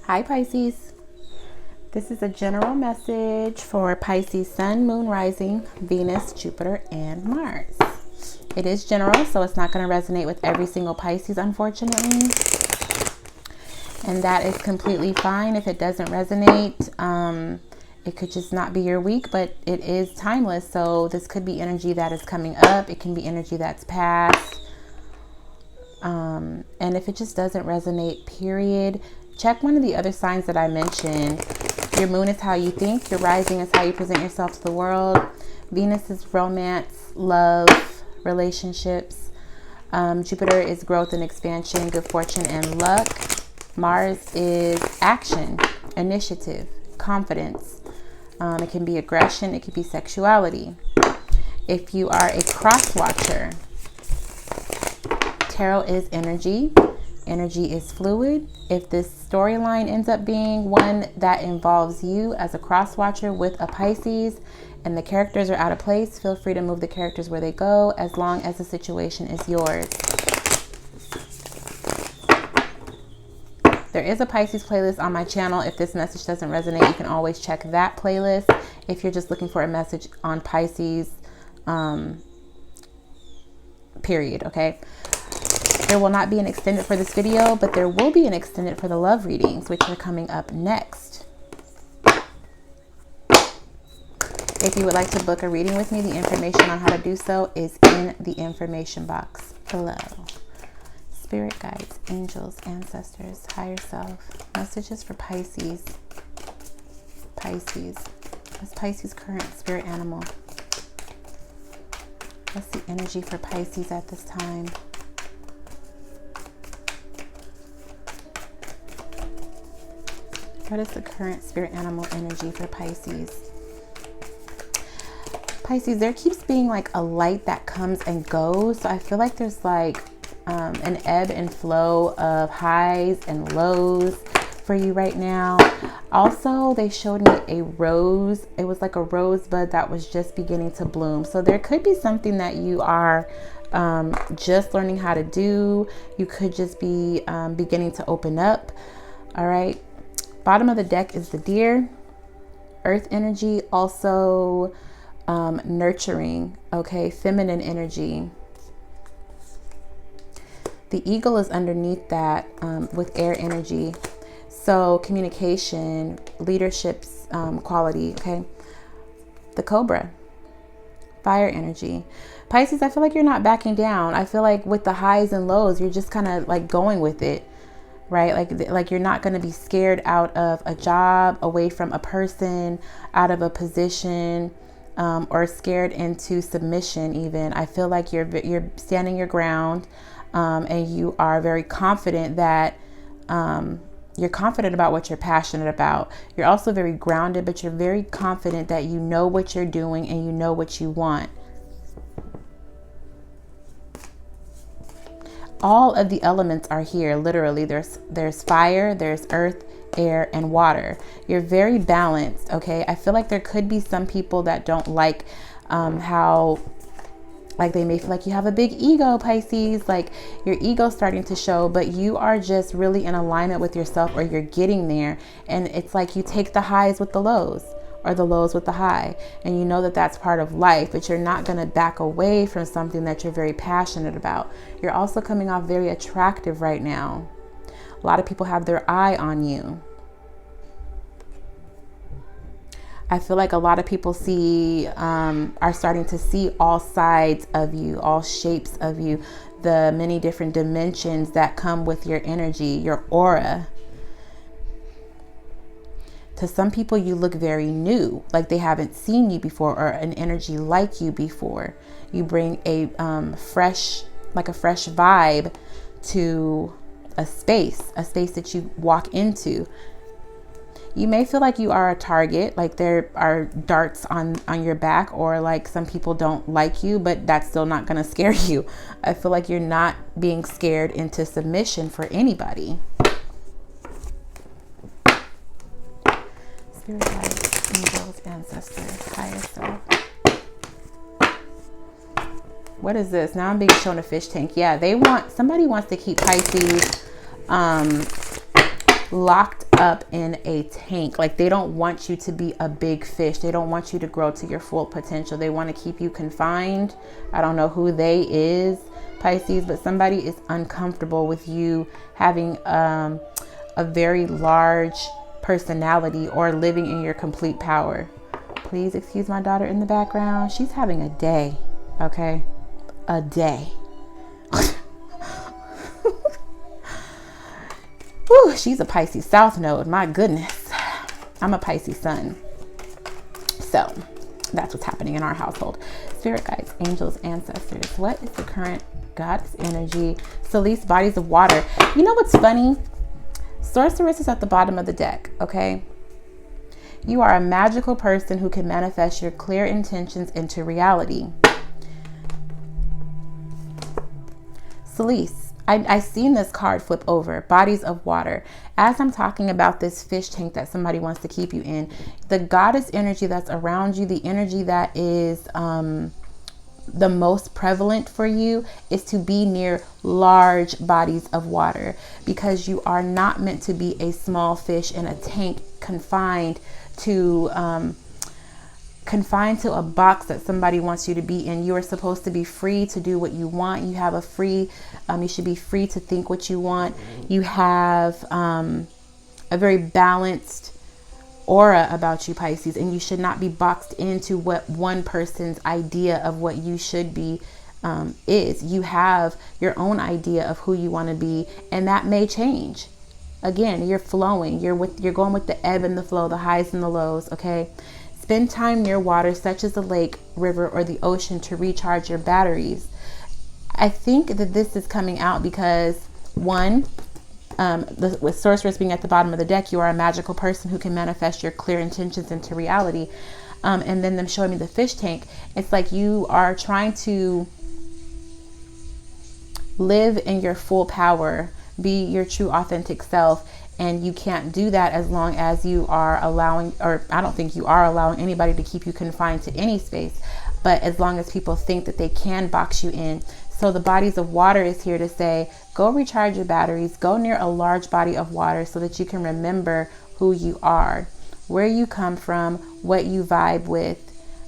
Hi Pisces, this is a general message for Pisces Sun, Moon, Rising, Venus, Jupiter, and Mars. It is general, so it's not going to resonate with every single Pisces, unfortunately. And that is completely fine if it doesn't resonate. It could just not be your week, but it is timeless. So this could be energy that is coming up. It can be energy that's past. And if it just doesn't resonate, period, check one of the other signs that I mentioned. Your moon is how you think. Your rising is how you present yourself to the world. Venus is romance, love, relationships. Jupiter is growth and expansion, good fortune, and luck. Mars is action, initiative, confidence. It can be aggression. It could be sexuality. If you are a cross watcher, tarot is energy. Energy is fluid. If this storyline ends up being one that involves you as a cross watcher with a Pisces and the characters are out of place, feel free to move the characters where they go as long as the situation is yours. There is a Pisces playlist on my channel. If this message doesn't resonate, you can always check that playlist. If you're just looking for a message on Pisces, period, okay? There will not be an extended for this video, but there will be an extended for the love readings, which are coming up next. If you would like to book a reading with me, the information on how to do so is in the information box below. Spirit guides, angels, ancestors, higher self. Messages for Pisces. Pisces. What's Pisces' current spirit animal? What's the energy for Pisces at this time? What is the current spirit animal energy for Pisces? Pisces, there keeps being like a light that comes and goes. So I feel like there's like an ebb and flow of highs and lows for you right now. Also, they showed me a rose. It was like a rosebud that was just beginning to bloom. So there could be something that you are just learning how to do. You could just be beginning to open up. All right. Bottom of the deck is the deer, earth energy, also nurturing, okay, feminine energy. The eagle is underneath that with air energy. So communication, leadership's quality, okay. The cobra, fire energy. Pisces, I feel like you're not backing down. I feel like with the highs and lows, you're just kind of like going with it. Right? Like you're not going to be scared out of a job, away from a person, out of a position, or scared into submission even. I feel like you're standing your ground, and you are very confident that you're confident about what you're passionate about. You're also very grounded, but you're very confident that you know what you're doing and you know what you want. All of the elements are here. Literally, there's fire, there's earth, air, and water. You're very balanced, okay? I feel like there could be some people that don't like how, like, they may feel like you have a big ego, Pisces, like your ego's starting to show, but you are just really in alignment with yourself, or you're getting there. And it's like you take the highs with the lows, or the lows with the high, and you know that that's part of life, but you're not going to back away from something that you're very passionate about. You're also coming off very attractive right now. A lot of people have their eye on you. I feel like a lot of people are starting to see all sides of you, all shapes of you, the many different dimensions that come with your energy, your aura. To some people, you look very new, like they haven't seen you before, or an energy like you before. You bring a fresh vibe to a space that you walk into. You may feel like you are a target, like there are darts on your back, or like some people don't like you, but that's still not going to scare you. I feel like you're not being scared into submission for anybody. Spirit guides, angels, ancestors, higher self. What is this? Now I'm being shown a fish tank. Yeah, somebody wants to keep Pisces locked up in a tank. Like, they don't want you to be a big fish. They don't want you to grow to your full potential. They want to keep you confined. I don't know who they is, Pisces, but somebody is uncomfortable with you having a very large personality or living in your complete power. Please excuse my daughter in the background. She's having a day, okay? A day. Whew, she's a Pisces South Node. My goodness. I'm a Pisces Sun. So that's what's happening in our household. Spirit guides, angels, ancestors. What is the current goddess energy? Solis, bodies of water. You know what's funny? Sorceress is at the bottom of the deck, okay? You are a magical person who can manifest your clear intentions into reality. Solis, I seen this card flip over, bodies of water. As I'm talking about this fish tank that somebody wants to keep you in, the goddess energy that's around you, the energy that is the most prevalent for you is to be near large bodies of water, because you are not meant to be a small fish in a tank confined to a box that somebody wants you to be in. You are supposed to be free to do what you want. You have a free, you should be free to think what you want. You have a very balanced aura about you, Pisces, and you should not be boxed into what one person's idea of what you should be is. You have your own idea of who you want to be, and that may change. Again, you're flowing. You're going with the ebb and the flow, the highs and the lows. Okay. Spend time near water, such as the lake, river, or the ocean, to recharge your batteries. I think that this is coming out because, one, with sorceress being at the bottom of the deck, you are a magical person who can manifest your clear intentions into reality. And then them showing me the fish tank, it's like you are trying to live in your full power, be your true authentic self. And you can't do that as long as you are allowing, or I don't think you are allowing anybody to keep you confined to any space, but as long as people think that they can box you in. So the bodies of water is here to say, go recharge your batteries, go near a large body of water so that you can remember who you are, where you come from, what you vibe with.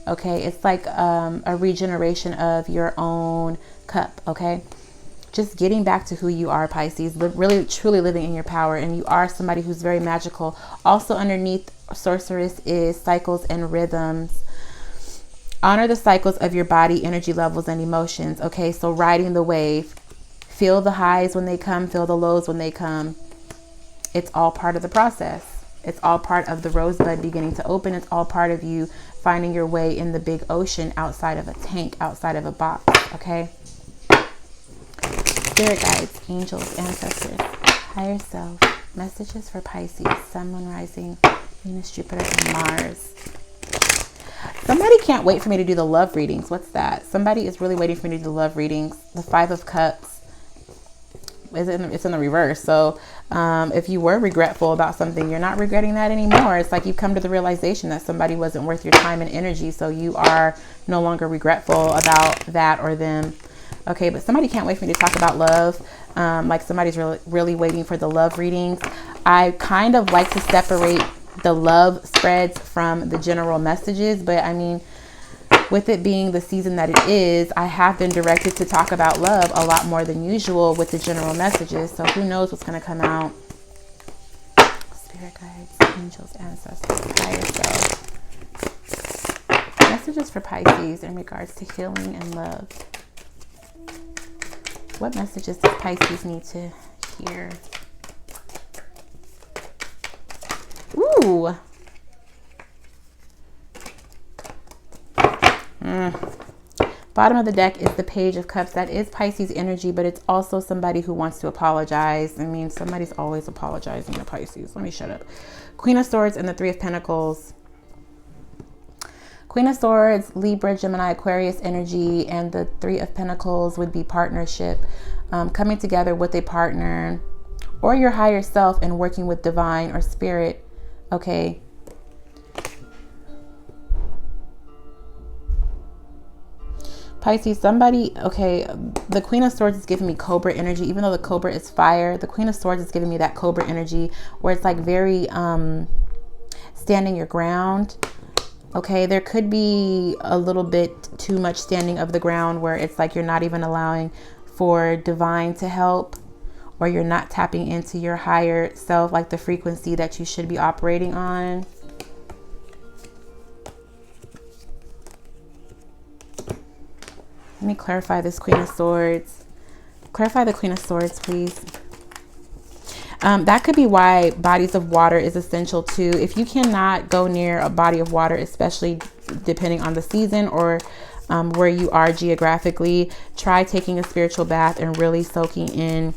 Okay. It's like a regeneration of your own cup. Okay. Just getting back to who you are, Pisces, really truly living in your power. And you are somebody who's very magical. Also underneath sorceress is cycles and rhythms. Honor the cycles of your body, energy levels, and emotions. Okay, so riding the wave. Feel the highs when they come, feel the lows when they come. It's all part of the process. It's all part of the rosebud beginning to open. It's all part of you finding your way in the big ocean outside of a tank, outside of a box. Okay. Spirit guides, angels, ancestors, higher self, messages for Pisces, Sun, Moon, Rising, Venus, Jupiter, and Mars. Somebody can't wait for me to do the love readings. What's that? Somebody is really waiting for me to do the love readings. The Five of Cups, it's in the reverse. So if you were regretful about something, you're not regretting that anymore. It's like you've come to the realization that somebody wasn't worth your time and energy. So you are no longer regretful about that or them. Okay, but somebody can't wait for me to talk about love. Like somebody's really waiting for the love readings. I kind of like to separate the love spreads from the general messages. But I mean, with it being the season that it is, I have been directed to talk about love a lot more than usual with the general messages. So who knows what's going to come out. Spirit guides, angels, ancestors, higher self. Messages for Pisces in regards to healing and love. What messages does Pisces need to hear? Ooh. Bottom of the deck is the Page of Cups. That is Pisces energy, but it's also somebody who wants to apologize. I mean, somebody's always apologizing to Pisces. Let me shut up. Queen of Swords and the Three of Pentacles. Queen of Swords, Libra, Gemini, Aquarius energy, and the Three of Pentacles would be partnership, coming together with a partner or your higher self and working with divine or spirit. Okay. Pisces, somebody, okay, the Queen of Swords is giving me Cobra energy. Even though the Cobra is fire, the Queen of Swords is giving me that Cobra energy where it's like very standing your ground. Okay, there could be a little bit too much standing of the ground where it's like you're not even allowing for divine to help, or you're not tapping into your higher self, like the frequency that you should be operating on. Let me clarify this Queen of Swords. Clarify the Queen of Swords, please. That could be why bodies of water is essential too. If you cannot go near a body of water, especially depending on the season or where you are geographically, try taking a spiritual bath and really soaking in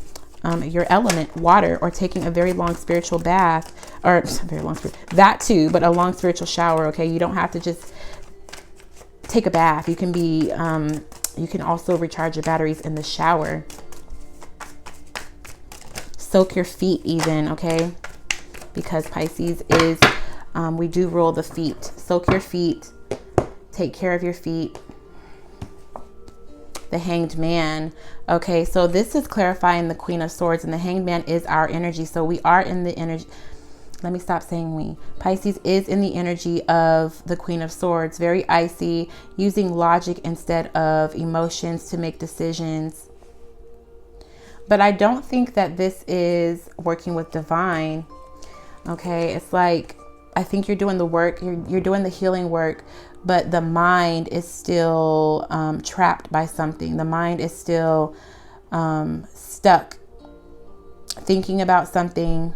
your element, water, or taking a very long spiritual bath, or very long, that too, but a long spiritual shower. Okay, you don't have to just take a bath. You can be, you can also recharge your batteries in the shower. Soak your feet even, okay? Because Pisces is, we do rule the feet. Soak your feet. Take care of your feet. The Hanged Man. Okay, so this is clarifying the Queen of Swords, and the Hanged Man is our energy. So we are in the energy. Let me stop saying we. Pisces is in the energy of the Queen of Swords. Very icy, using logic instead of emotions to make decisions. But I don't think that this is working with divine. Okay, it's like, I think you're doing the work, you're doing the healing work, but the mind is still trapped by something. The mind is still stuck thinking about something.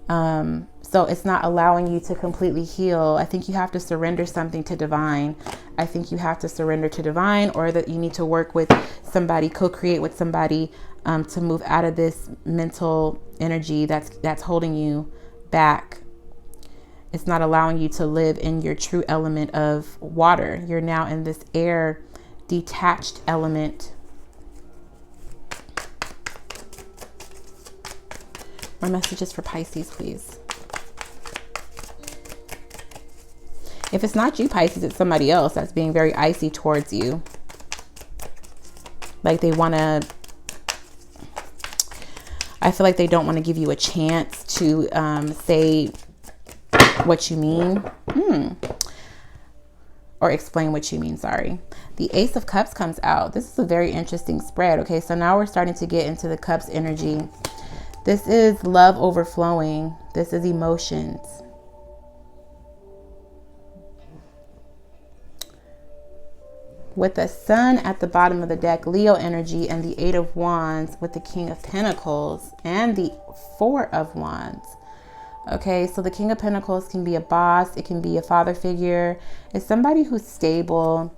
So it's not allowing you to completely heal. I think you have to surrender something to divine. I think you have to surrender to divine, or that you need to work with somebody, co-create with somebody to move out of this mental energy that's holding you back. It's not allowing you to live in your true element of water. You're now in this air detached element. More messages for Pisces, please. If it's not you, Pisces, it's somebody else that's being very icy towards you. Like they want to, I feel like they don't want to give you a chance to say what you mean. Or explain what you mean, sorry. The Ace of Cups comes out. This is a very interesting spread. Okay, so now we're starting to get into the Cups energy. This is love overflowing. This is emotions. With the Sun at the bottom of the deck, Leo energy, and the Eight of Wands with the King of Pentacles and the Four of Wands. Okay, so the King of Pentacles can be a boss. It can be a father figure. It's somebody who's stable,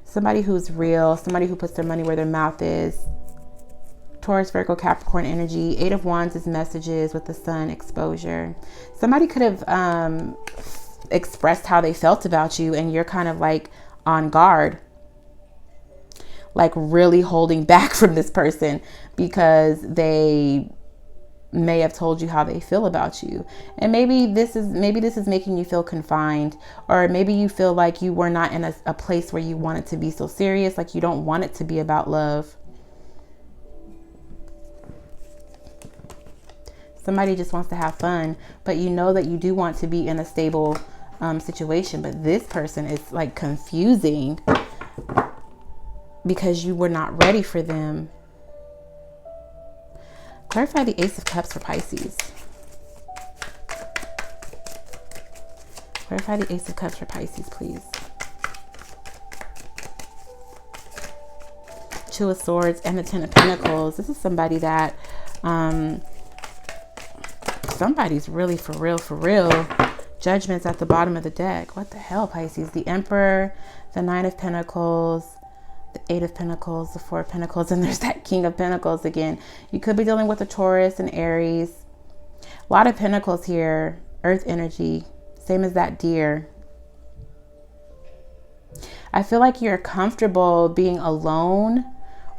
somebody who's real, somebody who puts their money where their mouth is. Taurus, Virgo, Capricorn energy. Eight of Wands is messages with the Sun, exposure. Somebody could have expressed how they felt about you, and you're kind of like on guard, like really holding back from this person because they may have told you how they feel about you. And maybe this is making you feel confined, or maybe you feel like you were not in a place where you want it to be so serious, like you don't want it to be about love. Somebody just wants to have fun, but you know that you do want to be in a stable situation. But this person is like confusing because you were not ready for them. Clarify the Ace of Cups for Pisces. Clarify the Ace of Cups for Pisces, please. Two of Swords and the Ten of Pentacles. This is somebody that somebody's really for real. Judgment's at the bottom of the deck. What the hell, Pisces? The Emperor, the Nine of Pentacles, the Eight of Pentacles, the Four of Pentacles, and there's that King of Pentacles again. You could be dealing with a Taurus and Aries. A lot of Pentacles here. Earth energy, same as that Deer. I feel like you're comfortable being alone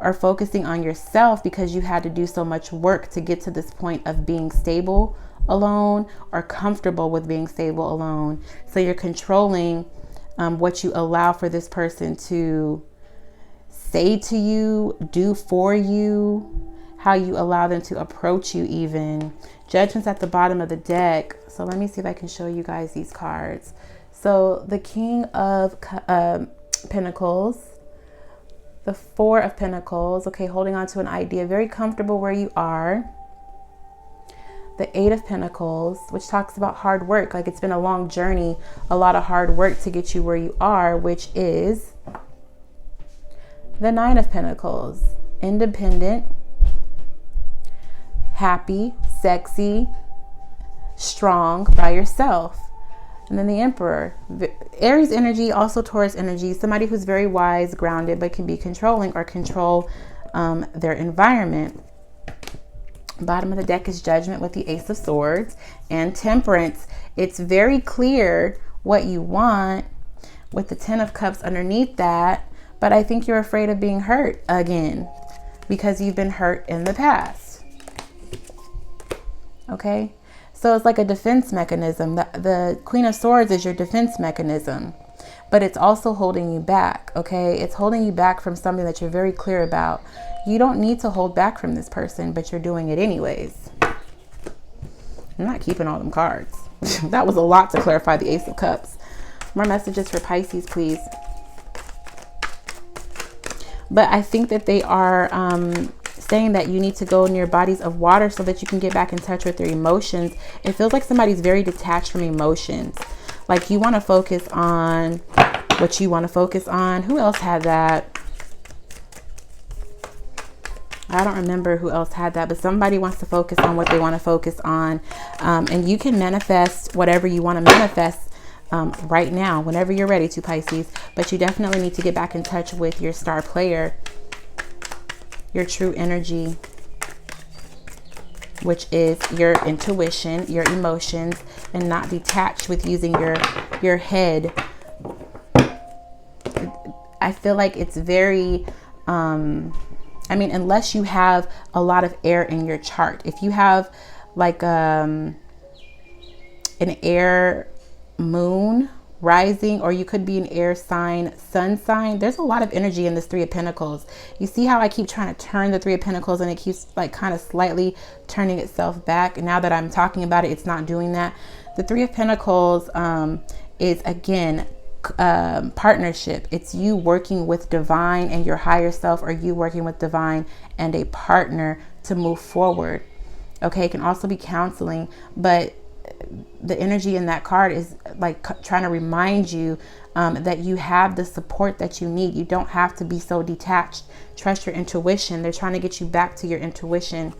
or focusing on yourself because you had to do so much work to get to this point of being stable alone, or comfortable with being stable alone. So you're controlling what you allow for this person to say to you, do for you, how you allow them to approach you even. Judgment's at the bottom of the deck. So let me see if I can show you guys these cards. So the King of Pentacles, the Four of Pentacles, okay, holding on to an idea, very comfortable where you are. The Eight of Pentacles, which talks about hard work, like it's been a long journey, a lot of hard work to get you where you are, which is the Nine of Pentacles, independent, happy, sexy, strong by yourself. And then the Emperor, Aries energy, also Taurus energy, somebody who's very wise, grounded, but can be controlling or control their environment. Bottom of the deck is Judgment with the Ace of Swords and Temperance. It's very clear what you want with the Ten of Cups underneath that, but I think you're afraid of being hurt again because you've been hurt in the past. Okay? So it's like a defense mechanism. The Queen of Swords is your defense mechanism, but it's also holding you back, okay? It's holding you back from something that you're very clear about. You don't need to hold back from this person, but you're doing it anyways. I'm not keeping all them cards. That was a lot to clarify the Ace of Cups. More messages for Pisces, please. But I think that they are saying that you need to go near bodies of water so that you can get back in touch with your emotions. It feels like somebody's very detached from emotions. Like you want to focus on what you want to focus on. Who else had that? I don't remember who else had that, but somebody wants to focus on what they want to focus on. And you can manifest whatever you want to manifest right now, whenever you're ready to, Pisces. But you definitely need to get back in touch with your star player, your true energy, which is your intuition, your emotions, and not detached with using your head. I feel like it's very, I mean, unless you have a lot of air in your chart. If you have like an air moon rising, or you could be an air sign, sun sign, there's a lot of energy in this Three of Pentacles. You see how I keep trying to turn the Three of Pentacles and it keeps like kind of slightly turning itself back. And now that I'm talking about it, it's not doing that. The Three of Pentacles is again partnership. It's you working with divine and your higher self, or you working with divine and a partner to move forward. Okay, it can also be counseling, but the energy in that card is like trying to remind you that you have the support that you need. You don't have to be so detached. Trust your intuition. They're trying to get you back to your intuition.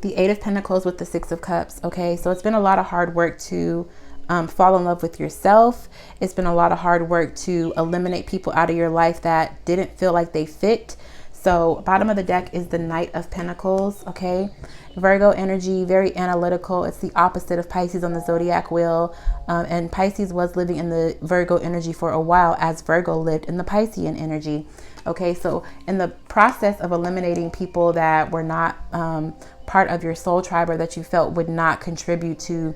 The Eight of Pentacles with the Six of Cups. Okay, so it's been a lot of hard work to fall in love with yourself. It's been a lot of hard work to eliminate people out of your life that didn't feel like they fit. So bottom of the deck is the Knight of Pentacles. Okay, Virgo energy, very analytical. It's the opposite of Pisces on the zodiac wheel. And Pisces was living in the Virgo energy for a while as Virgo lived in the Piscean energy. Okay, so in the process of eliminating people that were not part of your soul tribe, or that you felt would not contribute to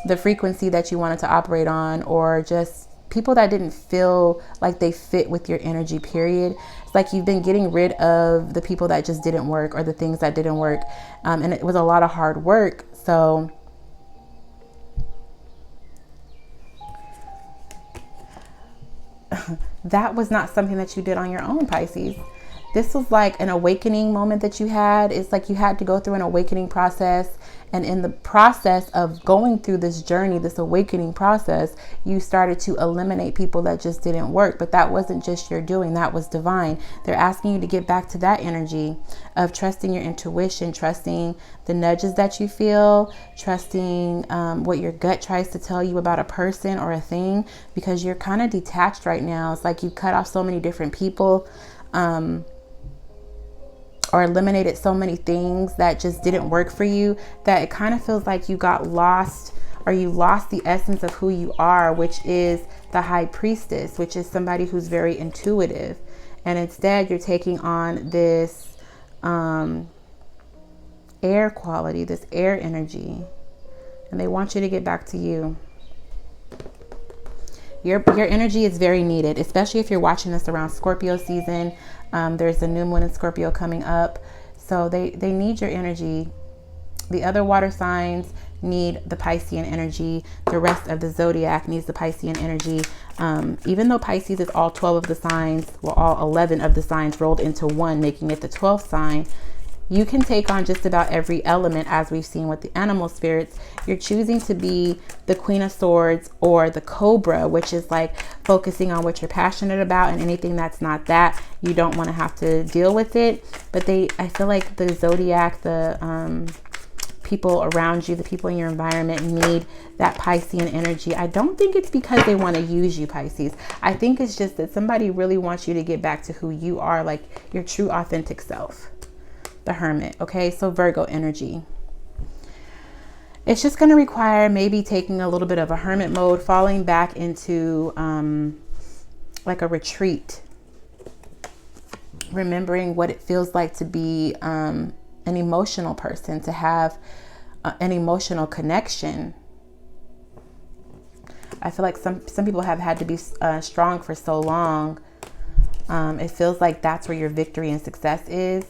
the frequency that you wanted to operate on, or just people that didn't feel like they fit with your energy, period. It's like you've been getting rid of the people that just didn't work, or the things that didn't work. And it was a lot of hard work. So that was not something that you did on your own, Pisces. This was like an awakening moment that you had. It's like you had to go through an awakening process. And in the process of going through this journey, this awakening process, you started to eliminate people that just didn't work. But that wasn't just your doing. That was divine. They're asking you to get back to that energy of trusting your intuition, trusting the nudges that you feel, trusting what your gut tries to tell you about a person or a thing, because you're kind of detached right now. It's like you cut off so many different people, or eliminated so many things that just didn't work for you, that it kind of feels like you got lost, or you lost the essence of who you are, which is the High Priestess, which is somebody who's very intuitive. And instead you're taking on this air quality, this air energy, and they want you to get back to you. Your energy is very needed, especially if you're watching this around Scorpio season. There's a new moon in Scorpio coming up. So they need your energy. The other water signs need the Piscean energy. The rest of the zodiac needs the Piscean energy. Even though Pisces is all 12 of the signs, well, all 11 of the signs rolled into one, making it the 12th sign, you can take on just about every element, as we've seen with the animal spirits. You're choosing to be the Queen of Swords or the Cobra, which is like focusing on what you're passionate about, and anything that's not that, you don't want to have to deal with it. But I feel like the zodiac, the people around you, the people in your environment need that Piscean energy. I don't think it's because they want to use you, Pisces. I think it's just that somebody really wants you to get back to who you are, like your true authentic self. The Hermit. Okay, so Virgo energy. It's just going to require maybe taking a little bit of a hermit mode, falling back into like a retreat, remembering what it feels like to be an emotional person, to have an emotional connection. I feel like some people have had to be strong for so long. It feels like that's where your victory and success is.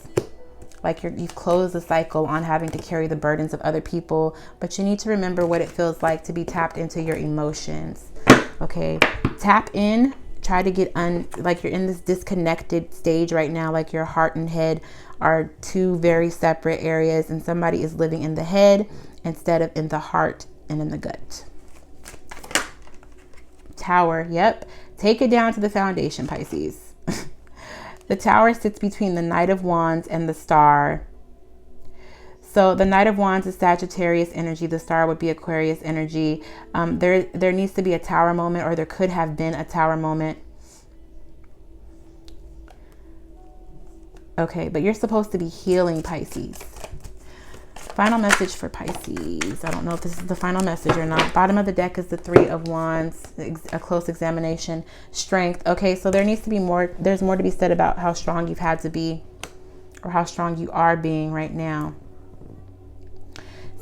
Like you've closed the cycle on having to carry the burdens of other people, but you need to remember what it feels like to be tapped into your emotions. Okay, tap in, try to get like you're in this disconnected stage right now, like your heart and head are two very separate areas, and somebody is living in the head instead of in the heart and in the gut. Tower, yep, take it down to the foundation, Pisces. The Tower sits between the Knight of Wands and the Star. So the Knight of Wands is Sagittarius energy. The Star would be Aquarius energy. There needs to be a Tower moment, or there could have been a Tower moment. Okay, but you're supposed to be healing, Pisces. Final message for Pisces. I don't know if this is the final message or not. Bottom of the deck is the Three of Wands, a close examination. Strength. Okay, so there needs to be more. There's more to be said about how strong you've had to be, or how strong you are being right now.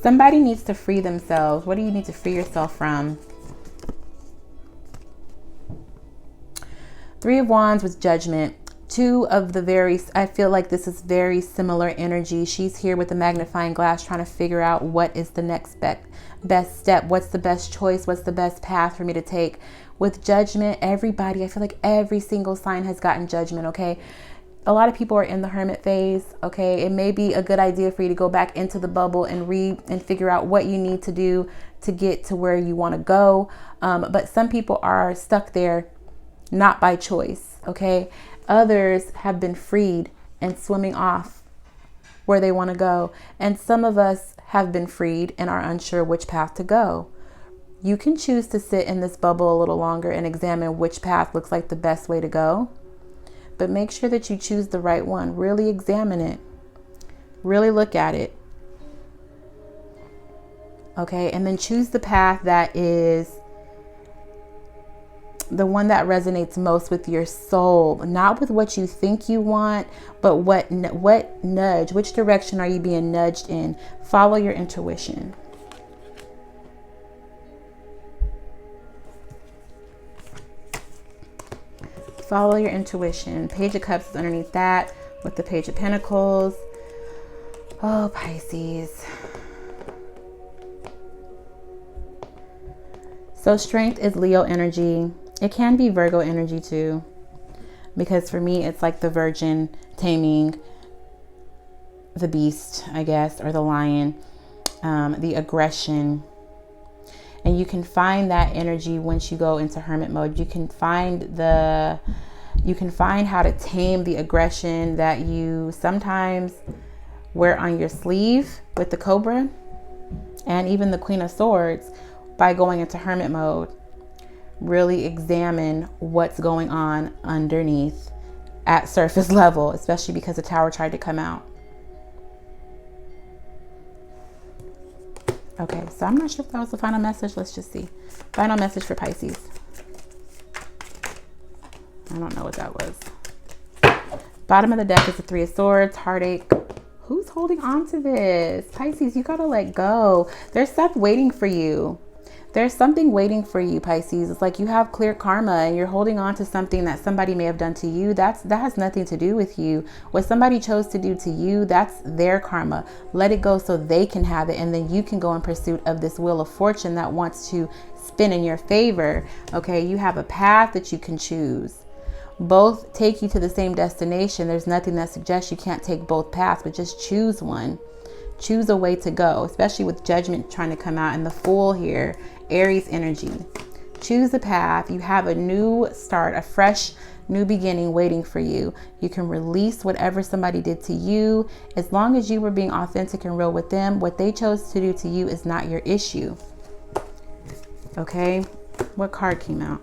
Somebody needs to free themselves. What do you need to free yourself from? Three of Wands with Judgment. Two of the I feel like this is very similar energy. She's here with the magnifying glass trying to figure out what is the next best step. What's the best choice? What's the best path for me to take? With Judgment, everybody, I feel like every single sign has gotten Judgment, okay? A lot of people are in the hermit phase, okay? It may be a good idea for you to go back into the bubble and read and figure out what you need to do to get to where you want to go. But some people are stuck there, not by choice, okay? Others have been freed and swimming off where they want to go. And some of us have been freed and are unsure which path to go. You can choose to sit in this bubble a little longer and examine which path looks like the best way to go. But make sure that you choose the right one. Really examine it. Really look at it. Okay, and then choose the path that is the one that resonates most with your soul, not with what you think you want, but what nudge, which direction are you being nudged in? Follow your intuition. Follow your intuition. Page of Cups is underneath that with the Page of Pentacles. Oh, Pisces. So strength is Leo energy. It can be Virgo energy too, because for me, it's like the virgin taming the beast, I guess, or the lion, the aggression. And you can find that energy once you go into hermit mode. You can find how to tame the aggression that you sometimes wear on your sleeve with the Cobra and even the Queen of Swords by going into hermit mode. Really examine what's going on underneath at surface level, especially because the Tower tried to come out. Okay, so I'm not sure if that was the final message. Let's just see. Final message for Pisces. I don't know what that was. Bottom of the deck is the Three of Swords, heartache. Who's holding on to this? Pisces, you gotta let go. There's stuff waiting for you. There's something waiting for you, Pisces. It's like you have clear karma and you're holding on to something that somebody may have done to you. That has nothing to do with you. What somebody chose to do to you, that's their karma. Let it go so they can have it. And then you can go in pursuit of this wheel of fortune that wants to spin in your favor. Okay, you have a path that you can choose. Both take you to the same destination. There's nothing that suggests you can't take both paths, but just choose one. Choose a way to go, especially with Judgment trying to come out and the Fool here, Aries energy. Choose a path. You have a new start, a fresh new beginning waiting for you. You can release whatever somebody did to you. As long as you were being authentic and real with them, what they chose to do to you is not your issue. Okay, what card came out?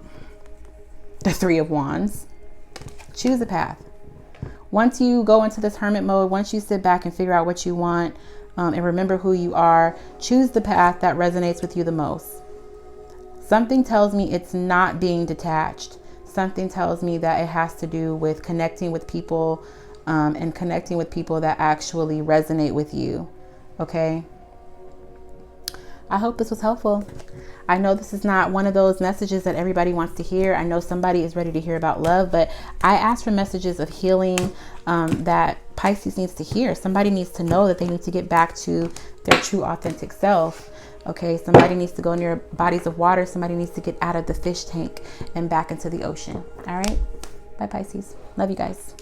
The Three of Wands. Choose a path. Once you go into this hermit mode, once you sit back and figure out what you want, and remember who you are, choose the path that resonates with you the most. Something tells me it's not being detached. Something tells me that it has to do with connecting with people, and connecting with people that actually resonate with you. Okay. I hope this was helpful. I know this is not one of those messages that everybody wants to hear. I know somebody is ready to hear about love, but I ask for messages of healing that Pisces needs to hear. Somebody needs to know that they need to get back to their true authentic self. Okay, somebody needs to go near bodies of water. Somebody needs to get out of the fish tank and back into the ocean. All right. Bye, Pisces. Love you guys.